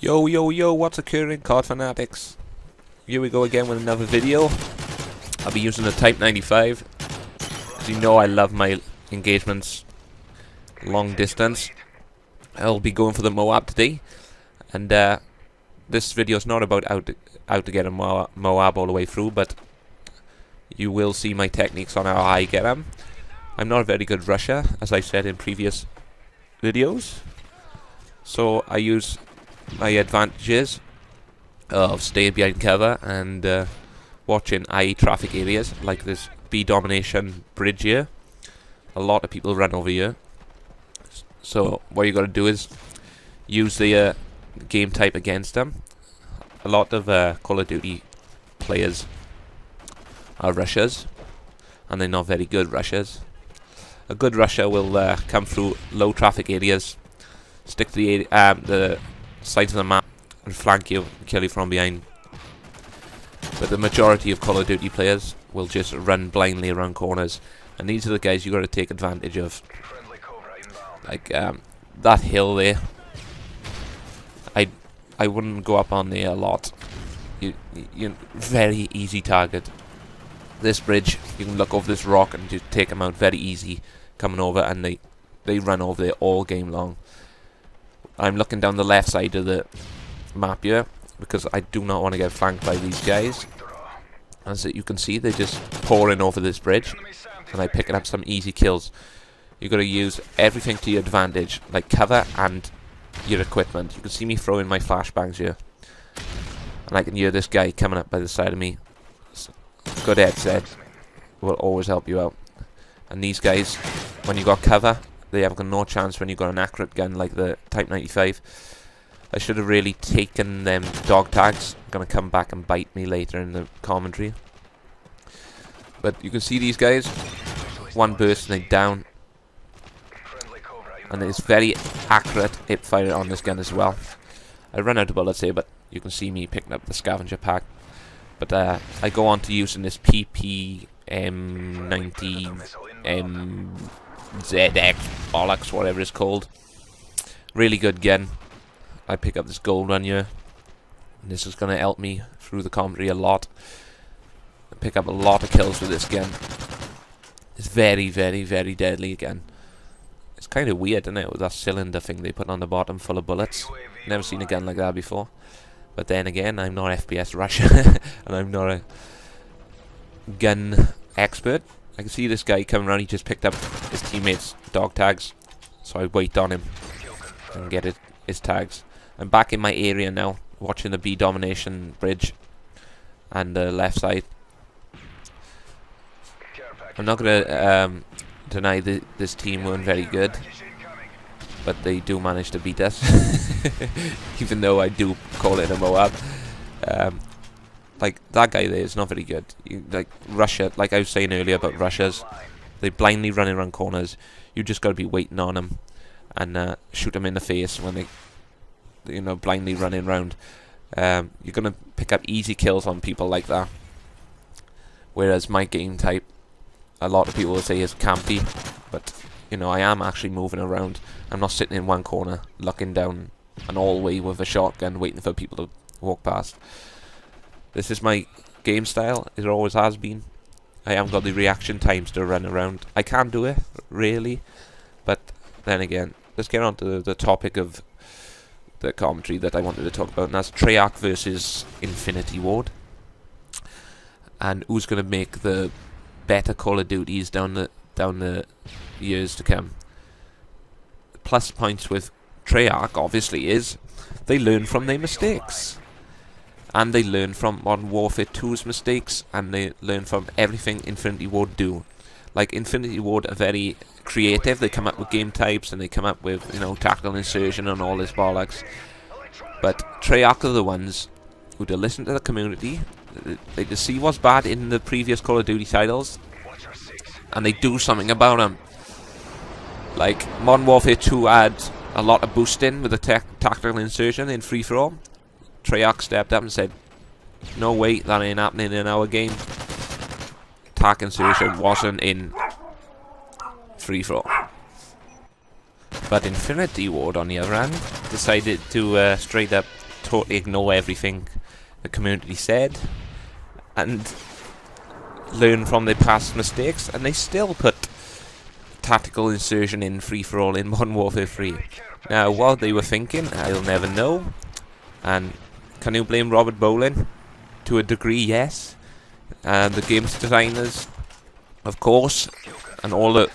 Yo yo yo, what's occurring, COD fanatics? Here we go again with another video. I'll be using the Type 95, as you know I love my engagements long distance. I'll be going for the Moab today, and this video is not about how to get a Moab all the way through, but you will see my techniques on how I get them. I'm not a very good rusher, as I said in previous videos, so I use my advantages of staying behind cover and watching high traffic areas like this B domination bridge here. A lot of people run over here, so what you got to do is use the game type against them. A lot of Call of Duty players are rushers, and they're not very good rushers. A good rusher will come through low traffic areas, stick to the sides of the map and flank you, kill you from behind. But the majority of Call of Duty players will just run blindly around corners, and these are the guys you got to take advantage of. Like that hill there, I wouldn't go up on there a lot. You very easy target. This bridge, you can look over this rock and just take them out very easy coming over, and they run over there all game long. I'm looking down the left side of the map here because I do not want to get flanked by these guys. As you can see, they're just pouring over this bridge, and I'm picking up some easy kills. You've got to use everything to your advantage, like cover and your equipment. You can see me throwing my flashbangs here, and I can hear this guy coming up by the side of me. Good headset will always help you out. And these guys, when you got cover, they have got no chance when you got an accurate gun like the Type 95. I should have really taken them dog tags. Gonna come back and bite me later in the commentary. But you can see these guys, one burst and they down, and it's very accurate hip fire on this gun as well. I run out of bullets here, but you can see me picking up the scavenger pack. But I go on to using this PPM90 ZX bollocks, whatever it's called. Really good gun. I pick up this gold one here, and this is going to help me through the commentary a lot. I pick up a lot of kills with this gun. It's very, very, very deadly again. It's kind of weird, isn't it, with that cylinder thing they put on the bottom full of bullets. Never seen a gun like that before. But then again, I'm not FPS Russia, and I'm not a gun expert. I can see this guy coming around. He just picked up his teammates' dog tags, so I wait on him and get his tags. I'm back in my area now, watching the B domination bridge and the left side. I'm not gonna deny this team weren't very good, but they do manage to beat us, even though I do call it a Moab. Like, that guy there is not very good. Like, Russia, like I was saying earlier about Russians, they blindly running around corners. You just got to be waiting on them and shoot them in the face when they, blindly running around. You're going to pick up easy kills on people like that. Whereas my game type, a lot of people will say is campy, but I am actually moving around. I'm not sitting in one corner looking down an hallway with a shotgun waiting for people to walk past. This is my game style. It always has been. I haven't got the reaction times to run around. I can do it, really, but then again, let's get on to the topic of the commentary that I wanted to talk about, and that's Treyarch versus Infinity Ward, and who's going to make the better Call of Duties down the years to come. Plus points with Treyarch obviously is they learn from their mistakes, and they learn from Modern Warfare 2's mistakes, and they learn from everything Infinity Ward do. Like, Infinity Ward are very creative. They come up with game types, and they come up with tactical insertion and all this bollocks. But Treyarch are the ones who to listen to the community. They just see what's bad in the previous Call of Duty titles, and they do something about them. Like, Modern Warfare 2 had a lot of boosting with the tactical insertion in free for all. Treyarch stepped up and said, no way, that ain't happening in our game. Tac insertion wasn't in free for all. But Infinity Ward, on the other hand, decided to straight up totally ignore everything the community said and learn from their past mistakes, and they still put tactical insertion in free-for-all in Modern Warfare 3. Now, what they were thinking, I'll never know. And can you blame Robert Bowling? To a degree, yes. And the game's designers, of course, and all the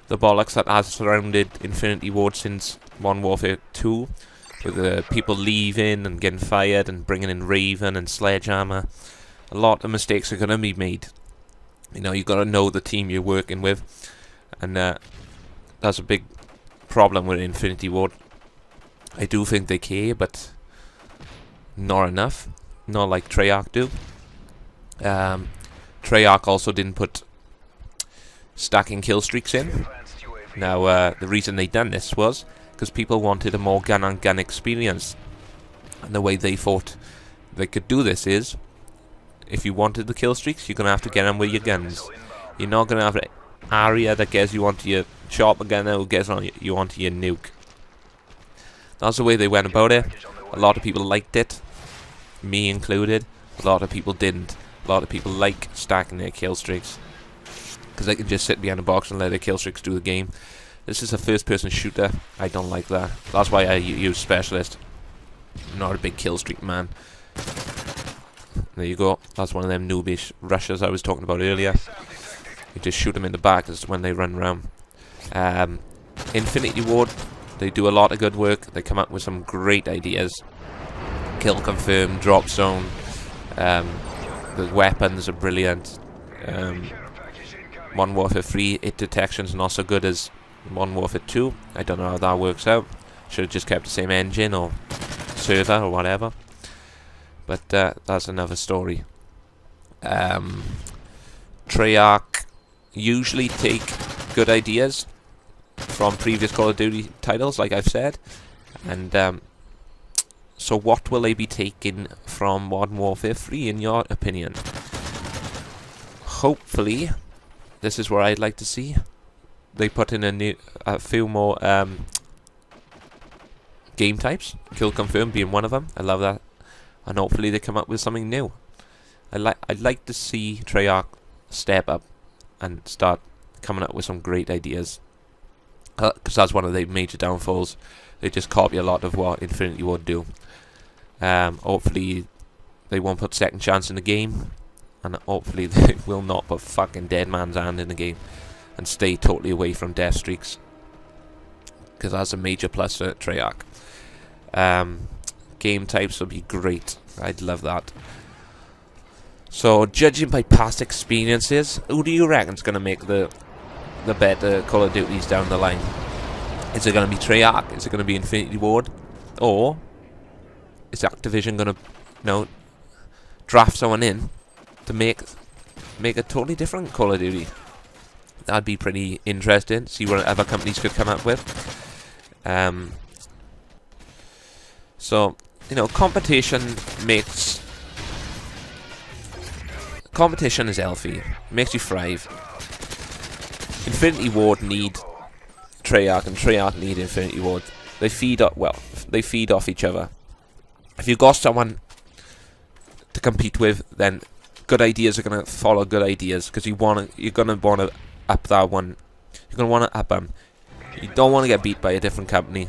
bollocks that has surrounded Infinity Ward since Modern Warfare 2, with the people leaving and getting fired and bringing in Raven and Sledgehammer. A lot of mistakes are going to be made. You know, you've got to know the team you're working with, and that's a big problem with Infinity Ward. I do think they care, but not enough. Not like Treyarch do. Treyarch also didn't put stacking kill streaks in. Now, the reason they done this was because people wanted a more gun-on-gun experience. And the way they thought they could do this is, if you wanted the kill streaks, you're going to have to get them with your guns. You're not going to have an area that gets you onto your chopper gunner who gets on you onto your nuke. That's the way they went about it. A lot of people liked it, me included. A lot of people didn't. A lot of people like stacking their kill streaks because they can just sit behind a box and let their kill streaks do the game. This is a first-person shooter. I don't like that. That's why I use Specialist. I'm not a big kill streak man. There you go. That's one of them noobish rushes I was talking about earlier. You just shoot them in the back when they run around. Infinity Ward, they do a lot of good work. They come up with some great ideas. Kill confirm, drop zone. The weapons are brilliant. Modern Warfare 3 hit detection's not so good as Modern Warfare 2. I don't know how that works out. Should have just kept the same engine or server or whatever. But that's another story. Treyarch usually take good ideas from previous Call of Duty titles, like I've said. And so what will they be taking from Modern Warfare 3 in your opinion? Hopefully, this is where I'd like to see. They put in a few more game types. Kill confirm being one of them. I love that. And hopefully they come up with something new. I'd like to see Treyarch step up and start coming up with some great ideas. Because that's one of the major downfalls. They just copy a lot of what Infinity Ward do. Hopefully they won't put second chance in the game. And hopefully they will not put fucking dead man's hand in the game. And stay totally away from death streaks. Because that's a major plus for Treyarch. Game types would be great. I'd love that. So, judging by past experiences, who do you reckon's going to make the better Call of Duties down the line? Is it going to be Treyarch? Is it going to be Infinity Ward? Or is Activision going to, draft someone in to make a totally different Call of Duty? That'd be pretty interesting. See what other companies could come up with. So, competition is healthy. Makes you thrive. Infinity Ward need Treyarch, and Treyarch need Infinity Ward. They feed off each other. If you've got someone to compete with, then good ideas are going to follow good ideas, because you're going to want to up that one. You're going to want to up them. You don't want to get beat by a different company.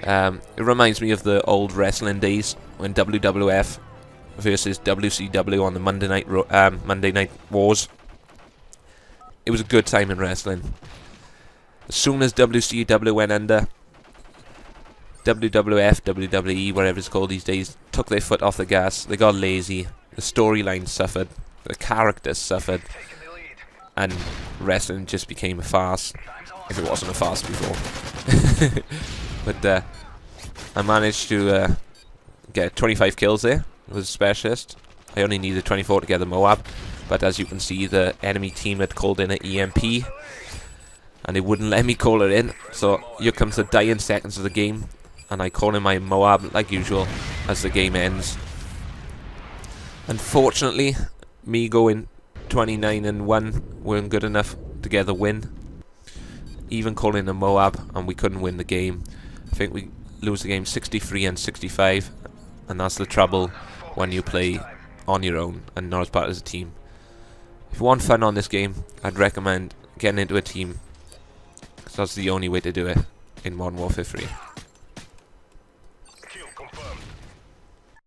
It reminds me of the old wrestling days when WWF versus WCW on the Monday Night Wars. It was a good time in wrestling. As soon as WCW went under, WWF, WWE, whatever it's called these days, took their foot off the gas. They got lazy. The storyline suffered. The characters suffered. And wrestling just became a farce. If it wasn't a farce before. But I managed to get 25 kills there. It was a specialist. I only needed 24 to get the Moab. But as you can see, the enemy team had called in an EMP. And they wouldn't let me call it in. So here comes the dying seconds of the game. And I call in my Moab like usual as the game ends. Unfortunately, me going 29-1 weren't good enough to get the win. Even calling a Moab, and we couldn't win the game. I think lose the game 63 and 65, and that's the trouble when you play on your own and not as part of a team. If you want fun on this game, I'd recommend getting into a team, because that's the only way to do it in Modern Warfare 3.